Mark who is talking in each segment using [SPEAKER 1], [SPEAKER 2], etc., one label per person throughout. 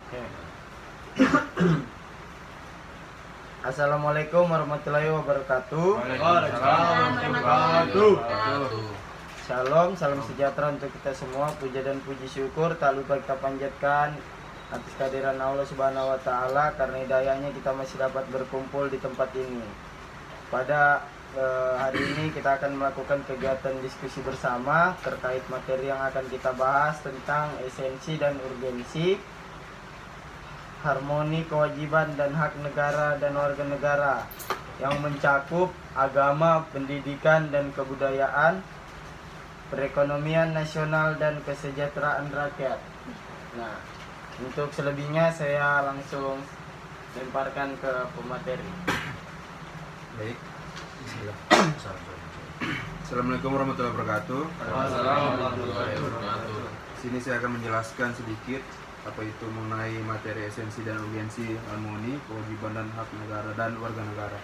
[SPEAKER 1] Oke. Assalamualaikum warahmatullahi wabarakatuh.
[SPEAKER 2] Waalaikumsalam warahmatullahi wabarakatuh.
[SPEAKER 1] Shalom, salam sejahtera untuk kita semua. Puja dan puji syukur tak lupa kita panjatkan atas kehadiran Allah Subhanahu wa taala, karena hidayahnya kita masih dapat berkumpul di tempat ini. Pada hari ini kita akan melakukan kegiatan diskusi bersama terkait materi yang akan kita bahas tentang esensi dan urgensi, harmoni, kewajiban dan hak negara dan warga negara yang mencakup agama, pendidikan dan kebudayaan, perekonomian nasional dan kesejahteraan rakyat. Nah, untuk selebihnya saya langsung lemparkan ke pemateri.
[SPEAKER 3] Baik. Assalamualaikum warahmatullahi wabarakatuh.
[SPEAKER 2] Warahmatullahi wabarakatuh.
[SPEAKER 3] Sini saya akan menjelaskan sedikit apa itu mengenai materi esensi dan urgensi, harmoni, kewajiban dan hak negara dan warga negara.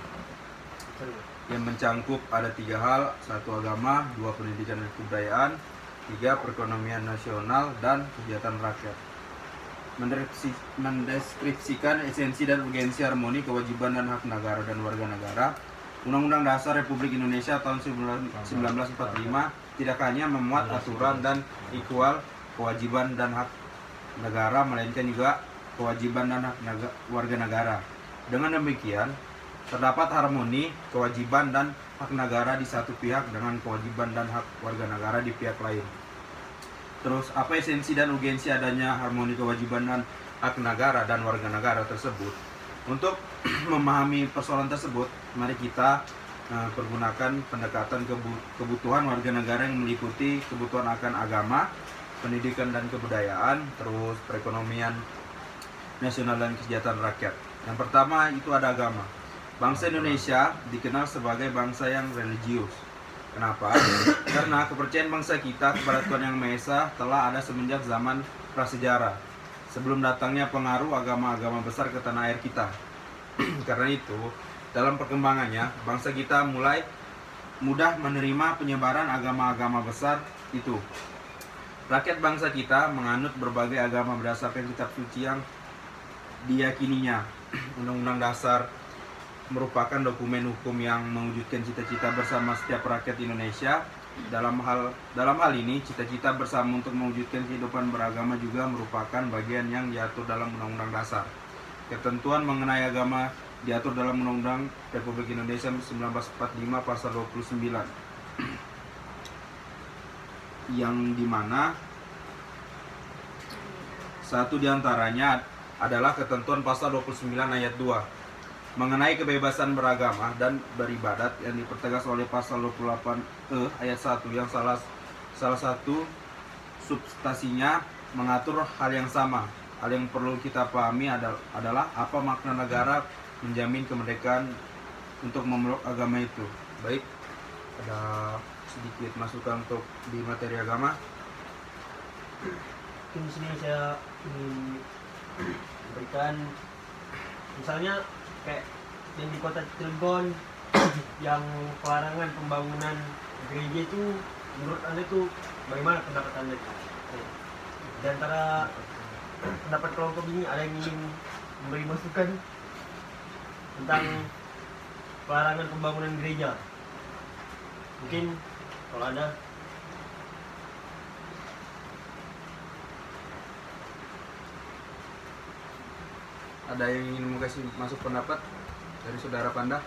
[SPEAKER 3] Yang mencangkup ada 3 hal: 1 agama, 2 pendidikan dan kebudayaan, 3 perekonomian nasional dan kesejahteraan rakyat. Mendeskripsikan esensi dan urgensi, harmoni, kewajiban dan hak negara dan warga negara, Undang-Undang Dasar Republik Indonesia tahun 1945 tidak hanya memuat aturan dan ikhwal kewajiban dan hak negara, melainkan juga kewajiban dan hak warga negara. Dengan demikian, terdapat harmoni, kewajiban dan hak negara di satu pihak dengan kewajiban dan hak warga negara di pihak lain. Terus, apa esensi dan urgensi adanya harmoni, kewajiban dan hak negara dan warga negara tersebut? Untuk memahami persoalan tersebut, mari kita pergunakan pendekatan kebutuhan warga negara yang meliputi kebutuhan akan agama, pendidikan dan kebudayaan, terus perekonomian nasional dan kesejahteraan rakyat. Yang pertama itu ada agama. Bangsa Indonesia dikenal sebagai bangsa yang religius. Kenapa? Karena kepercayaan bangsa kita kepada Tuhan Yang Maha Esa telah ada semenjak zaman prasejarah, sebelum datangnya pengaruh agama-agama besar ke tanah air kita. Karena itu, dalam perkembangannya, bangsa kita mulai mudah menerima penyebaran agama-agama besar itu. Rakyat bangsa kita menganut berbagai agama berdasarkan kitab suci yang diyakininya. Undang-Undang Dasar merupakan dokumen hukum yang mewujudkan cita-cita bersama setiap rakyat Indonesia. Dalam hal ini, cita-cita bersama untuk mewujudkan kehidupan beragama juga merupakan bagian yang diatur dalam Undang-Undang Dasar. Ketentuan mengenai agama diatur dalam Undang-Undang Republik Indonesia 1945 pasal 29, yang dimana satu diantaranya adalah ketentuan pasal 29 ayat 2 mengenai kebebasan beragama dan beribadat, yang dipertegas oleh pasal 28E ayat 1 yang salah satu substansinya mengatur hal yang sama. Hal yang perlu kita pahami adalah apa makna negara menjamin kemerdekaan untuk memeluk agama itu. Baik, ada sedikit masukan untuk di materi agama.
[SPEAKER 4] Mungkin di sini saya ingin berikan, misalnya kayak yang di kota Cilegon yang pelarangan pembangunan gereja itu, menurut Anda itu bagaimana pendapat Anda? Di antara pendapat kelompok ini ada yang ingin memberi masukan tentang pelarangan pembangunan gereja? Mungkin kalau ada.
[SPEAKER 3] Ada yang ingin mengasih masuk pendapat dari saudara Panda?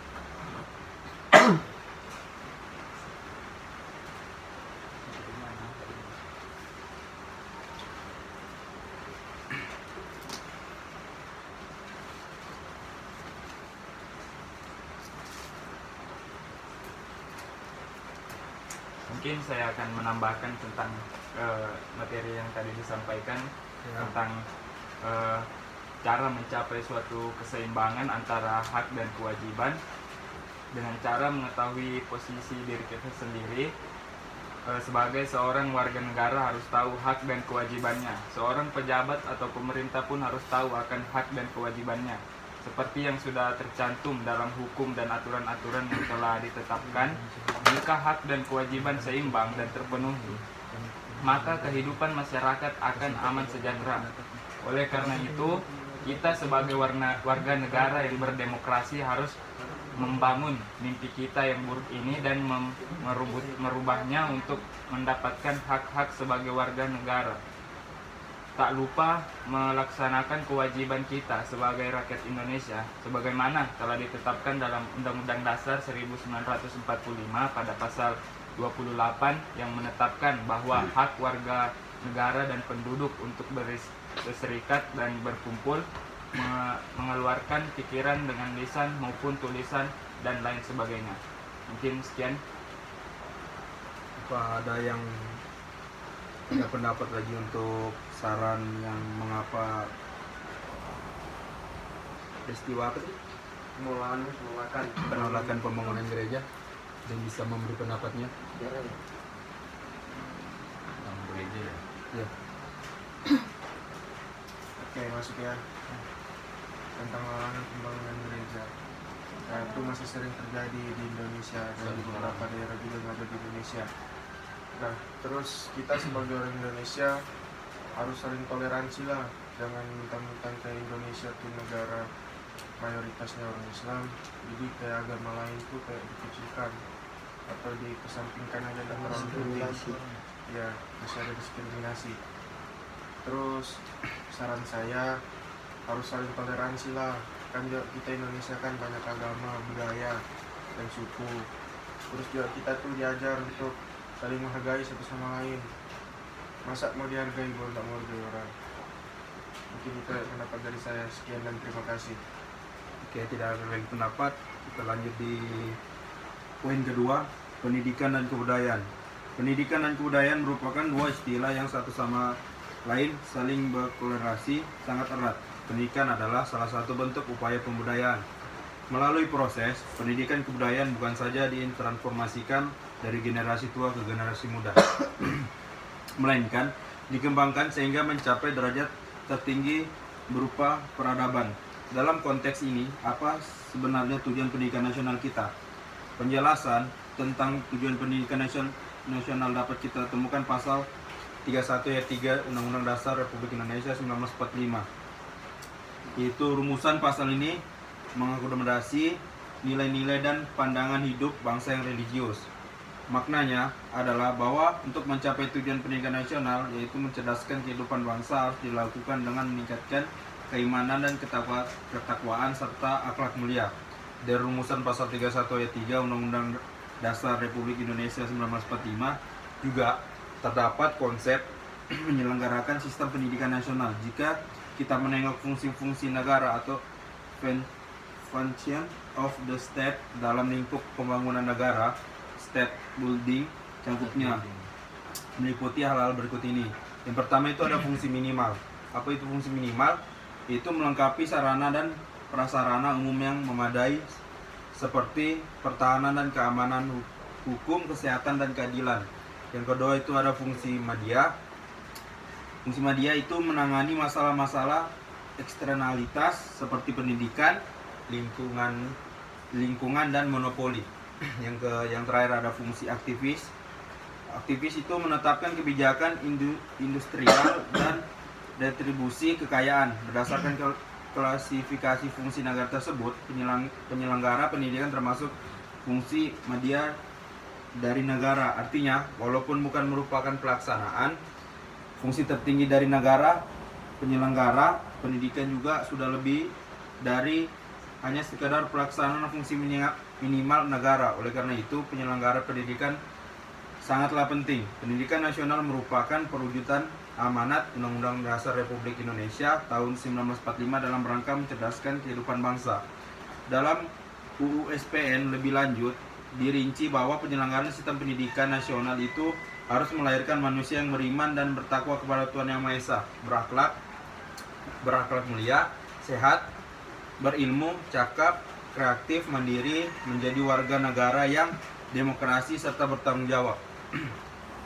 [SPEAKER 2] Mungkin saya akan menambahkan tentang materi yang tadi disampaikan tentang cara mencapai suatu keseimbangan antara hak dan kewajiban dengan cara mengetahui posisi diri kita sendiri. Sebagai seorang warga negara harus tahu hak dan kewajibannya. Seorang pejabat atau pemerintah pun harus tahu akan hak dan kewajibannya, seperti yang sudah tercantum dalam hukum dan aturan-aturan yang telah ditetapkan. Jika hak dan kewajiban seimbang dan terpenuhi, maka kehidupan masyarakat akan aman sejahtera. Oleh karena itu, kita sebagai warga negara yang berdemokrasi harus membangun mimpi kita yang buruk ini dan merubahnya untuk mendapatkan hak-hak sebagai warga negara. Tak lupa melaksanakan kewajiban kita sebagai rakyat Indonesia sebagaimana telah ditetapkan dalam Undang-Undang Dasar 1945 pada pasal 28 yang menetapkan bahwa hak warga negara dan penduduk untuk berserikat dan berkumpul, mengeluarkan pikiran dengan lisan maupun tulisan dan lain sebagainya. Mungkin sekian.
[SPEAKER 3] Apa ada yang ada pendapat lagi untuk saran yang mengapa peristiwa apa sih? Penolakan pembangunan gereja, dan bisa memberi pendapatnya.
[SPEAKER 5] Tentang gereja ya.
[SPEAKER 3] Ya.
[SPEAKER 6] Oke, masuk ya. Tentang larangan pembangunan gereja. Nah, itu masih sering terjadi di Indonesia dan di beberapa daerah juga yang ada di Indonesia. Nah, terus kita sebagai orang Indonesia harus saling toleransi lah. Jangan mentang-mentang kayak Indonesia tuh negara mayoritasnya orang Islam, jadi kayak agama lain tuh kayak dikucilkan atau dikesampingkan aja dan terlalu penting. Ya, masih ada diskriminasi. Terus saran saya harus saling toleransi lah. Kan juga kita Indonesia kan banyak agama, budaya, dan suku. Terus juga kita tuh diajar untuk saling menghargai satu sama lain. Masa mau dihargai kalau nggak mau dihargai orang? Mungkin itu pendapat dari saya. Sekian dan terima kasih.
[SPEAKER 3] Oke, tidak ada lagi pendapat. Kita lanjut di poin kedua, pendidikan dan kebudayaan. Pendidikan dan kebudayaan merupakan dua istilah yang satu sama lain saling berkorelasi sangat erat. Pendidikan adalah salah satu bentuk upaya pembudayaan. Melalui proses, pendidikan kebudayaan bukan saja ditransformasikan dari generasi tua ke generasi muda, melainkan dikembangkan sehingga mencapai derajat tertinggi berupa peradaban. Dalam konteks ini, apa sebenarnya tujuan pendidikan nasional kita? Penjelasan tentang tujuan pendidikan nasional dapat kita temukan pasal 31 ayat 3 Undang-Undang Dasar Republik Indonesia 1945. Yaitu rumusan pasal ini mengakomodasi nilai-nilai dan pandangan hidup bangsa yang religius. Maknanya adalah bahwa untuk mencapai tujuan pendidikan nasional, yaitu mencerdaskan kehidupan bangsa, harus dilakukan dengan meningkatkan keimanan dan ketakwaan serta akhlak mulia. Dari rumusan pasal 31 ayat 3 Undang-Undang Dasar Republik Indonesia 1945 juga terdapat konsep menyelenggarakan sistem pendidikan nasional. Jika kita menengok fungsi-fungsi negara atau function of the state dalam lingkup pembangunan negara, state building cangkupnya meliputi hal-hal berikut ini. Yang pertama itu ada fungsi minimal. Apa itu fungsi minimal? Itu melengkapi sarana dan prasarana umum yang memadai seperti pertahanan dan keamanan, hukum, kesehatan, dan keadilan. Yang kedua itu ada fungsi media. Fungsi media itu menangani masalah-masalah eksternalitas seperti pendidikan, lingkungan dan monopoli. Yang terakhir ada fungsi aktivis. Aktivis itu menetapkan kebijakan industrial dan distribusi kekayaan. Berdasarkan klasifikasi fungsi negara tersebut, penyelenggara pendidikan termasuk fungsi media dari negara. Artinya, walaupun bukan merupakan pelaksanaan fungsi tertinggi dari negara, penyelenggara pendidikan juga sudah lebih dari hanya sekadar pelaksanaan fungsi minimal negara. Oleh karena itu, penyelenggara pendidikan sangatlah penting. Pendidikan nasional merupakan perwujudan amanat Undang-Undang Dasar Republik Indonesia tahun 1945 dalam rangka mencerdaskan kehidupan bangsa. Dalam UU SPN lebih lanjut dirinci bahwa penyelenggaraan sistem pendidikan nasional itu harus melahirkan manusia yang beriman dan bertakwa kepada Tuhan Yang Maha Esa, berakhlak mulia, sehat, berilmu, cakap, kreatif, mandiri, menjadi warga negara yang demokrasi serta bertanggung jawab.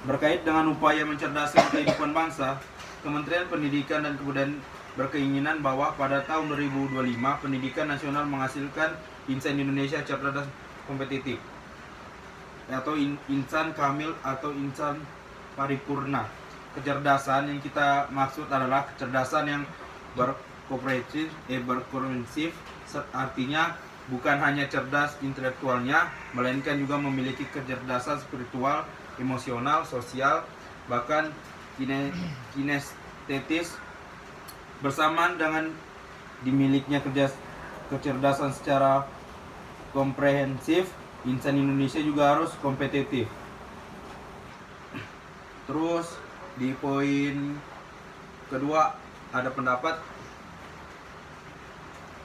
[SPEAKER 3] Berkait dengan upaya mencerdaskan kehidupan bangsa, Kementerian Pendidikan dan Kebudayaan berkeinginan bahwa pada tahun 2025 pendidikan nasional menghasilkan insan Indonesia cerdas dan kompetitif, atau insan kamil atau insan paripurna. Kecerdasan yang kita maksud adalah kecerdasan yang berkomprehensif, artinya bukan hanya cerdas intelektualnya, melainkan juga memiliki kecerdasan spiritual, emosional, sosial, bahkan kinestetis. Bersamaan dengan dimilikinya kecerdasan secara komprehensif, insan Indonesia juga harus kompetitif. Terus di poin kedua ada pendapat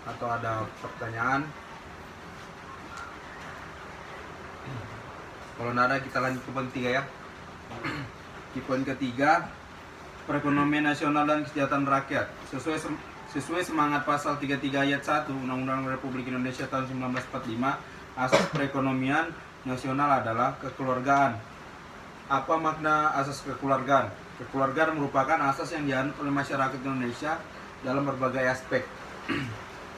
[SPEAKER 3] atau ada pertanyaan? Kalau nggak ada, kita lanjut ke poin 3 ya. Di poin ketiga, perekonomian nasional dan kesejahteraan rakyat. Sesuai semangat pasal 33 ayat 1 Undang-Undang Republik Indonesia tahun 1945, asas perekonomian nasional adalah kekeluargaan. Apa makna asas kekeluargaan? Kekeluargaan merupakan asas yang dianut oleh masyarakat Indonesia dalam berbagai aspek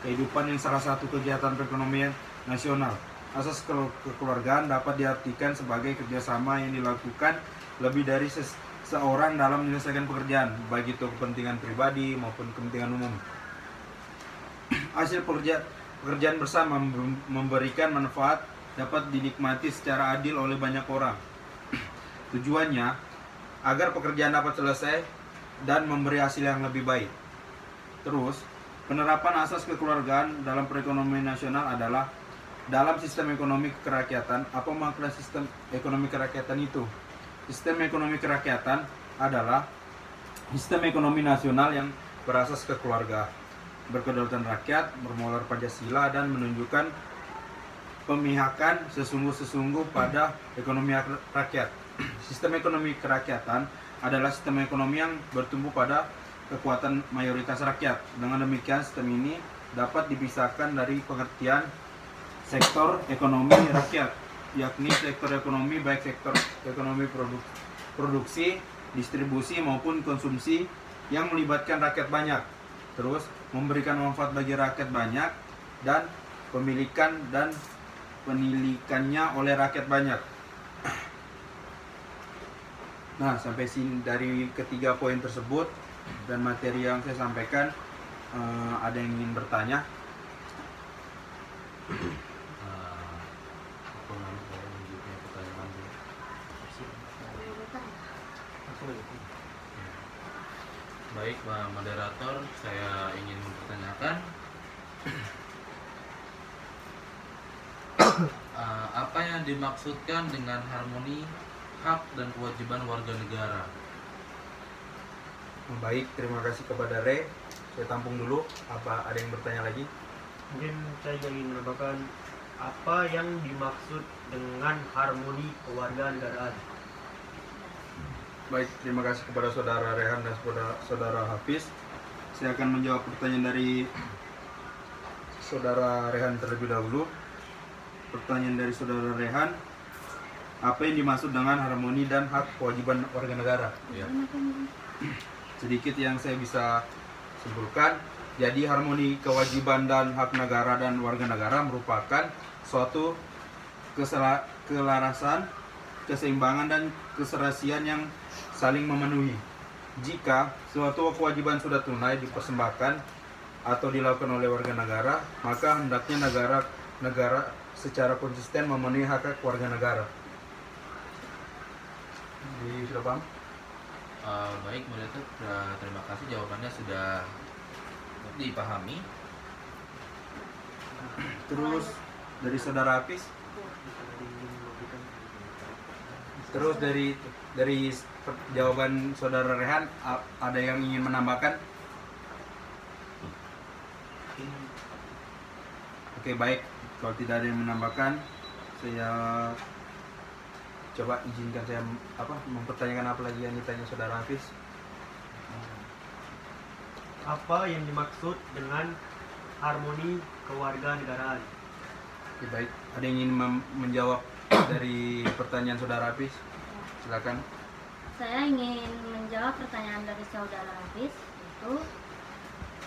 [SPEAKER 3] kehidupan yang salah satu kegiatan perekonomian nasional. Asas kekeluargaan dapat diartikan sebagai kerjasama yang dilakukan lebih dari seorang dalam menyelesaikan pekerjaan, baik itu kepentingan pribadi maupun kepentingan umum. Hasil pekerjaan bersama memberikan manfaat dapat dinikmati secara adil oleh banyak orang. Tujuannya agar pekerjaan dapat selesai dan memberi hasil yang lebih baik. Terus, penerapan asas kekeluargaan dalam perekonomian nasional adalah dalam sistem ekonomi kerakyatan. Apa makna sistem ekonomi kerakyatan itu? Sistem ekonomi kerakyatan adalah sistem ekonomi nasional yang berasas kekeluargaan, berkedaulatan rakyat, bermuara Pancasila, dan menunjukkan pemihakan sesungguh-sesungguh pada ekonomi rakyat. Sistem ekonomi kerakyatan adalah sistem ekonomi yang bertumbuh pada kekuatan mayoritas rakyat. Dengan demikian, sistem ini dapat dipisahkan dari pengertian sektor ekonomi rakyat, yakni sektor ekonomi baik sektor ekonomi produksi, distribusi maupun konsumsi yang melibatkan rakyat banyak, terus memberikan manfaat bagi rakyat banyak, dan pemilikan dan penilikannya oleh rakyat banyak. Nah, sampai sini dari ketiga poin tersebut dan materi yang saya sampaikan, ada yang ingin bertanya?
[SPEAKER 5] Aku nanti lanjutnya pertanyaan dulu. Baik, Pak Moderator, saya ingin mempertanyakan apa yang dimaksudkan dengan harmoni hak dan kewajiban warga negara?
[SPEAKER 3] Baik, terima kasih kepada Re. Saya tampung dulu. Apa ada yang bertanya lagi?
[SPEAKER 4] Mungkin saya ingin menambahkan apa yang dimaksud dengan harmoni kewarganegaraan.
[SPEAKER 3] Baik, terima kasih kepada Saudara Rehan dan Saudara Hafiz. Saya akan menjawab pertanyaan dari Saudara Rehan terlebih dahulu. Pertanyaan dari Saudara Rehan, apa yang dimaksud dengan harmoni dan hak kewajiban warga negara?
[SPEAKER 5] Ya.
[SPEAKER 3] Sedikit yang saya bisa simpulkan, jadi harmoni kewajiban dan hak negara dan warga negara merupakan suatu kelarasan, keseimbangan dan keserasian yang saling memenuhi. Jika suatu kewajiban sudah tunai dipersembahkan atau dilakukan oleh warga negara, maka hendaknya negara secara konsisten memenuhi hak warga negara. Sudah paham?
[SPEAKER 5] Baik, Moderator, terima kasih jawabannya sudah dipahami.
[SPEAKER 3] Terus dari Saudara Hafiz, terus dari jawaban Saudara Rehan, ada yang ingin menambahkan? Oke, baik. Kalau tidak ada yang menambahkan, saya coba izinkan saya mempertanyakan apa lagi yang ditanya Saudara Hafiz.
[SPEAKER 4] Apa yang dimaksud dengan harmoni kewarganegaraan?
[SPEAKER 3] Oke, baik. Ada yang ingin menjawab dari pertanyaan Saudara Hafiz? Silakan.
[SPEAKER 7] Saya ingin menjawab pertanyaan dari Saudara Hafiz, yaitu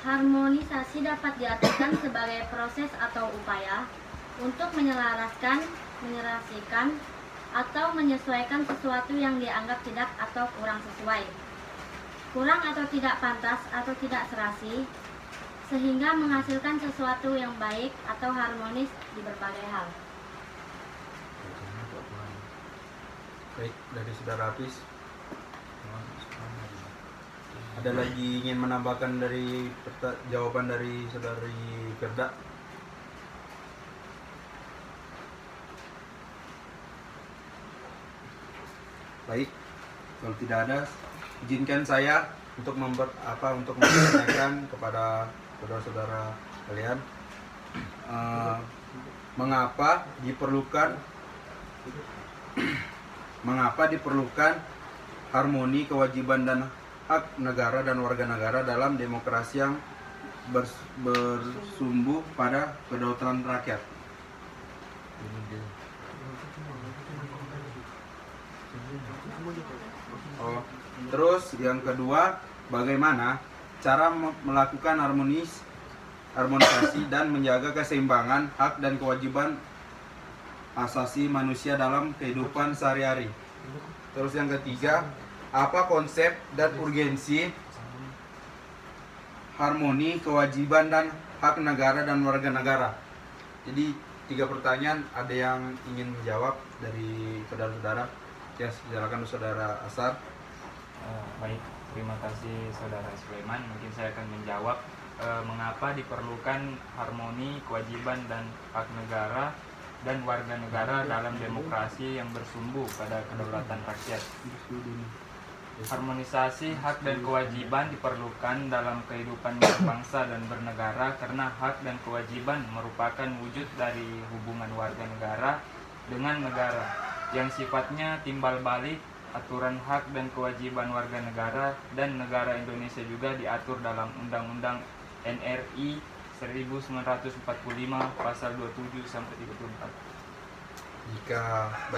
[SPEAKER 7] harmonisasi dapat diartikan sebagai proses atau upaya untuk menyelaraskan, menyerasikan, atau menyesuaikan sesuatu yang dianggap tidak atau kurang sesuai. kurang atau tidak pantas atau tidak serasi, sehingga menghasilkan sesuatu yang baik atau harmonis di berbagai hal.
[SPEAKER 3] Baik, dari saudara Hafiz. Ada lagi ingin menambahkan dari jawaban dari saudari Firda? Baik, kalau tidak ada, izinkan saya untuk menanyakan kepada saudara-saudara kalian, mengapa diperlukan harmoni kewajiban dan hak negara dan warga negara dalam demokrasi yang bersumbu pada kedaulatan rakyat. Terus yang kedua, bagaimana cara melakukan harmonisasi dan menjaga keseimbangan hak dan kewajiban asasi manusia dalam kehidupan sehari-hari. Terus yang ketiga, apa konsep dan urgensi harmoni kewajiban dan hak negara dan warga negara? Jadi 3 pertanyaan, ada yang ingin menjawab dari saudara-saudara? Ya, silakan saudara Asar.
[SPEAKER 2] Baik, terima kasih saudara Sulaiman. Mungkin saya akan menjawab mengapa diperlukan harmoni kewajiban dan hak negara dan warga negara dalam demokrasi yang bersumbu pada kedaulatan rakyat. Harmonisasi hak dan kewajiban diperlukan dalam kehidupan berbangsa dan bernegara karena hak dan kewajiban merupakan wujud dari hubungan warga negara dengan negara yang sifatnya timbal balik. Aturan hak dan kewajiban warga negara dan negara Indonesia juga diatur dalam Undang-Undang NRI 1945 pasal 27 sampai 34.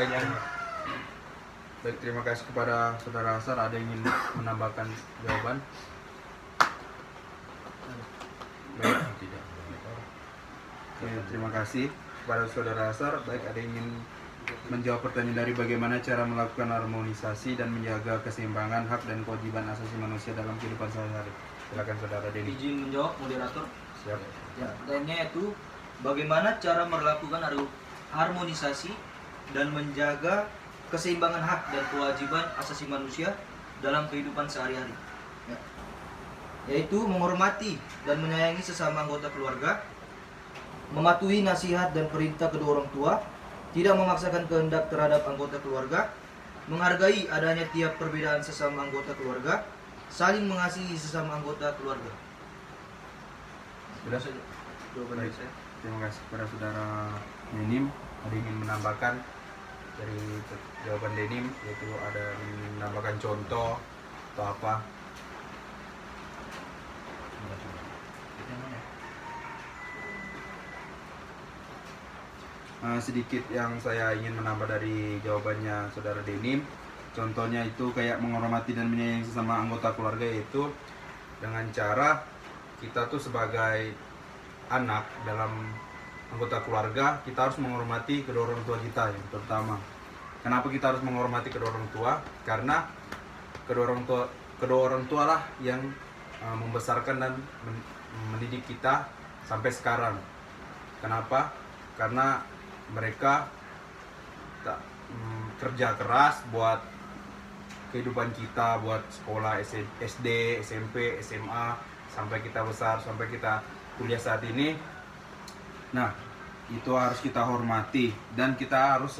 [SPEAKER 3] Baik, terima kasih kepada saudara Asar. Ada yang ingin menambahkan jawaban? Baik, tidak. Oke, terima kasih kepada saudara Asar. Baik, ada yang ingin menjawab pertanyaan dari bagaimana cara melakukan harmonisasi dan menjaga keseimbangan hak dan kewajiban asasi manusia dalam kehidupan sehari-hari. Silakan saudara Denny.
[SPEAKER 8] Izin menjawab, moderator.
[SPEAKER 3] Siap.
[SPEAKER 8] Ya, pertanyaannya itu bagaimana cara melakukan harmonisasi dan menjaga keseimbangan hak dan kewajiban asasi manusia dalam kehidupan sehari-hari. Ya. Yaitu menghormati dan menyayangi sesama anggota keluarga, mematuhi nasihat dan perintah kedua orang tua, tidak memaksakan kehendak terhadap anggota keluarga, menghargai adanya tiap perbedaan sesama anggota keluarga, saling mengasihi sesama anggota keluarga.
[SPEAKER 3] Sudah saja jawaban dari saya. Terima kasih kepada saudara Denim. Ada ingin menambahkan dari jawaban Denim, yaitu ada ingin menambahkan contoh atau apa? Sedikit yang saya ingin menambah dari jawabannya saudara Denim. Contohnya itu kayak menghormati dan menyayangi sesama anggota keluarga, yaitu dengan cara kita tuh sebagai anak dalam anggota keluarga, kita harus menghormati kedua orang tua kita yang pertama. Kenapa kita harus menghormati kedua orang tua? Karena kedua orang tua lah yang membesarkan dan mendidik kita sampai sekarang. Kenapa? Karena mereka kerja keras buat kehidupan kita, buat sekolah SD, SMP, SMA, sampai kita besar, sampai kita kuliah saat ini. Nah, itu harus kita hormati dan kita harus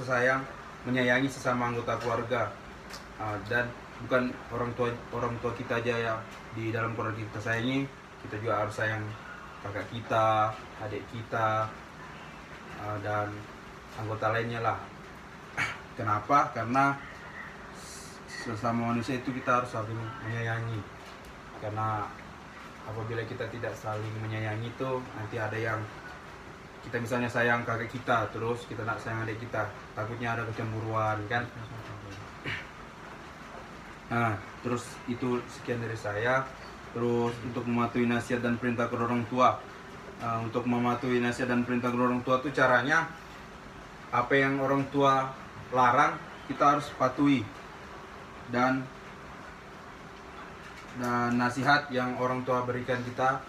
[SPEAKER 3] menyayangi sesama anggota keluarga. Dan bukan orang tua kita aja yang di dalam keluarga kita sayangi, kita juga harus sayang kakak kita, adik kita, dan anggota lainnya lah. Kenapa? Karena sesama manusia itu kita harus saling menyayangi. Karena apabila kita tidak saling menyayangi itu, nanti ada yang kita misalnya sayang kakak kita, terus kita nak sayang adik kita, takutnya ada kecemburuan kan. Nah, terus itu sekian dari saya. Terus untuk mematuhi nasihat dan perintah kedua orang tua, untuk mematuhi nasihat dan perintah kedua orang tua itu caranya, apa yang orang tua larang kita harus patuhi, dan dan nasihat yang orang tua berikan kita,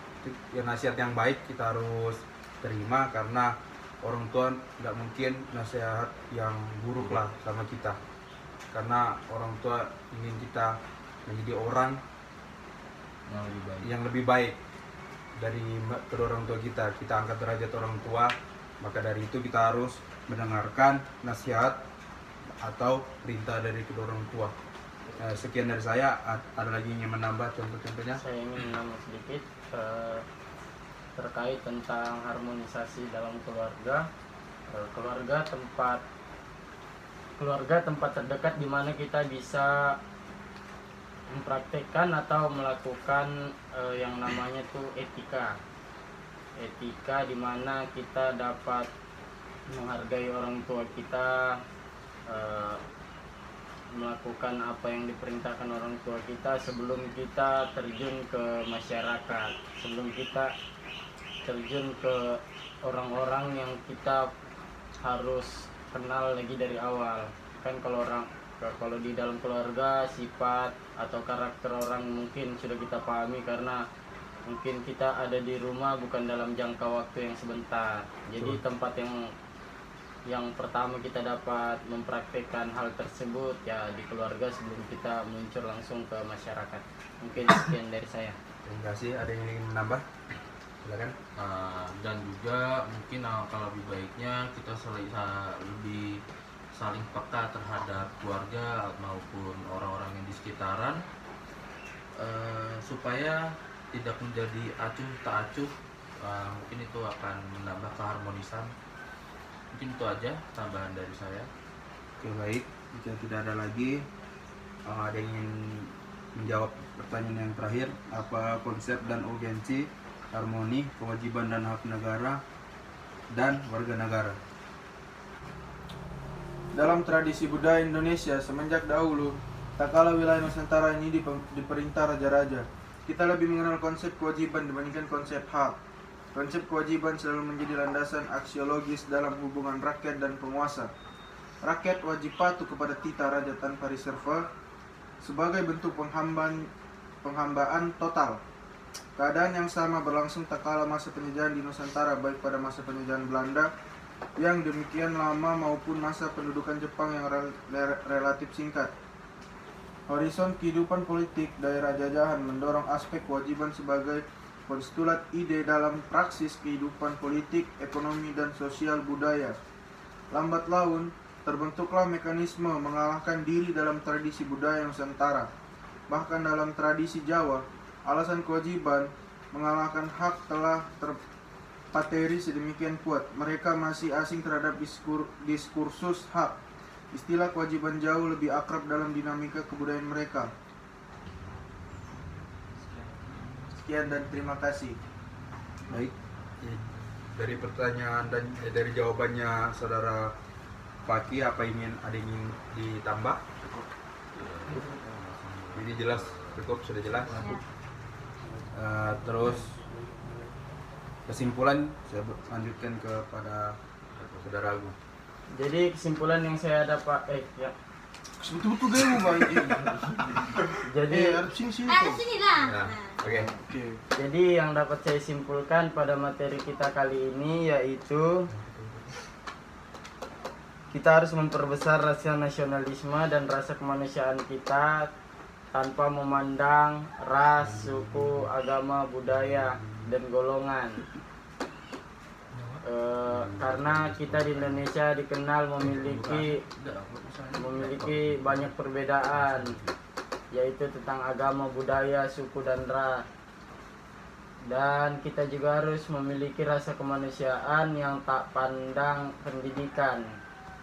[SPEAKER 3] ya nasihat yang baik kita harus terima, karena orang tua nggak mungkin nasihat yang buruk lah sama kita, karena orang tua ingin kita menjadi orang yang lebih baik dari kedua orang tua kita angkat derajat orang tua. Maka dari itu kita harus mendengarkan nasihat atau perintah dari kedua orang tua. Sekian dari saya. Ada lagi yang menambah contoh-contohnya?
[SPEAKER 1] Saya ingin menambah sedikit terkait tentang harmonisasi dalam keluarga. Keluarga tempat terdekat di mana kita bisa mempraktekkan atau melakukan yang namanya tuh etika di mana kita dapat menghargai orang tua kita, melakukan apa yang diperintahkan orang tua kita sebelum kita terjun ke masyarakat, sebelum kita terjun ke orang-orang yang kita harus kenal lagi dari awal. Kan kalau di dalam keluarga sifat atau karakter orang mungkin sudah kita pahami karena mungkin kita ada di rumah bukan dalam jangka waktu yang sebentar. Jadi tempat yang pertama kita dapat mempraktekkan hal tersebut ya di keluarga sebelum kita muncul langsung ke masyarakat. Mungkin sekian dari saya.
[SPEAKER 3] Terima kasih. Ada yang ingin menambah? Silakan.
[SPEAKER 5] Dan juga mungkin kalau lebih baiknya kita lebih saling peka terhadap keluarga maupun orang-orang yang di sekitaran, supaya tidak menjadi acuh tak acuh. Mungkin itu akan menambah keharmonisan. Mungkin itu aja tambahan dari saya.
[SPEAKER 3] Oke, baik. Jika tidak ada lagi, ada yang ingin menjawab pertanyaan yang terakhir, apa konsep dan urgensi harmoni, kewajiban dan hak negara dan warga negara?
[SPEAKER 6] Dalam tradisi budaya Indonesia semenjak dahulu, tak kala wilayah Nusantara ini diperintah raja-raja, kita lebih mengenal konsep kewajiban dibandingkan konsep hak. Konsep kewajiban selalu menjadi landasan aksiologis dalam hubungan rakyat dan penguasa. Rakyat wajib patuh kepada titah raja tanpa reserve sebagai bentuk penghambaan total. Keadaan yang sama berlangsung tak kala masa penjajahan di Nusantara, baik pada masa penjajahan Belanda yang demikian lama maupun masa pendudukan Jepang yang relatif singkat. Horizon kehidupan politik daerah jajahan mendorong aspek kewajiban sebagai postulat ide dalam praksis kehidupan politik, ekonomi, dan sosial budaya. Lambat laun, terbentuklah mekanisme mengalahkan diri dalam tradisi budaya Nusantara. Bahkan dalam tradisi Jawa, alasan kewajiban mengalahkan hak telah terpateri sedemikian kuat. Mereka masih asing terhadap diskursus hak. Istilah kewajiban jauh lebih akrab dalam dinamika kebudayaan mereka. Sekian dan terima kasih.
[SPEAKER 3] Baik, dari pertanyaan dan dari jawabannya saudara Paki, ada ingin ditambah? Jadi jelas, cukup, sudah jelas. Terus kesimpulan saya lanjutkan kepada saudara Agung.
[SPEAKER 1] Jadi kesimpulan yang saya dapat
[SPEAKER 6] Betul-betul demo Bang.
[SPEAKER 1] jadi
[SPEAKER 6] sini
[SPEAKER 7] Sini lah.
[SPEAKER 3] Nah, oke.
[SPEAKER 1] Jadi yang dapat saya simpulkan pada materi kita kali ini yaitu kita harus memperbesar rasa nasionalisme dan rasa kemanusiaan kita tanpa memandang ras, suku, agama, budaya, dan golongan. Karena kita di Indonesia dikenal memiliki banyak perbedaan, yaitu tentang agama, budaya, suku, dan ras. Dan kita juga harus memiliki rasa kemanusiaan yang tak pandang pendidikan,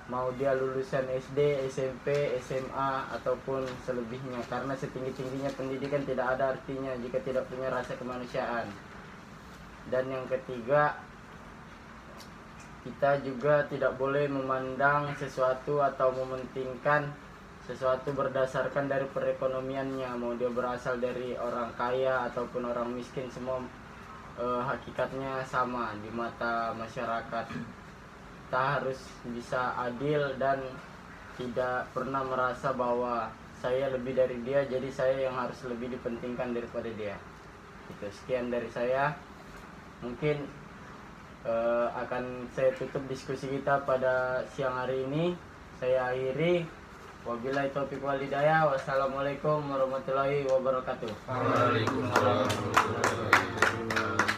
[SPEAKER 1] mau dia lulusan SD, SMP, SMA, ataupun selebihnya. Karena setinggi-tingginya pendidikan tidak ada artinya jika tidak punya rasa kemanusiaan. Dan yang ketiga, kita juga tidak boleh memandang sesuatu atau mementingkan sesuatu berdasarkan dari perekonomiannya, mau dia berasal dari orang kaya ataupun orang miskin, semua hakikatnya sama di mata masyarakat. Kita harus bisa adil dan tidak pernah merasa bahwa saya lebih dari dia, jadi saya yang harus lebih dipentingkan daripada dia. Itu sekian dari saya. Mungkin akan saya tutup diskusi kita pada siang hari ini. Saya akhiri. Wabillahi taufiq wal hidayah. Wassalamualaikum warahmatullahi wabarakatuh.
[SPEAKER 5] Waalaikumsalam warahmatullahi wabarakatuh.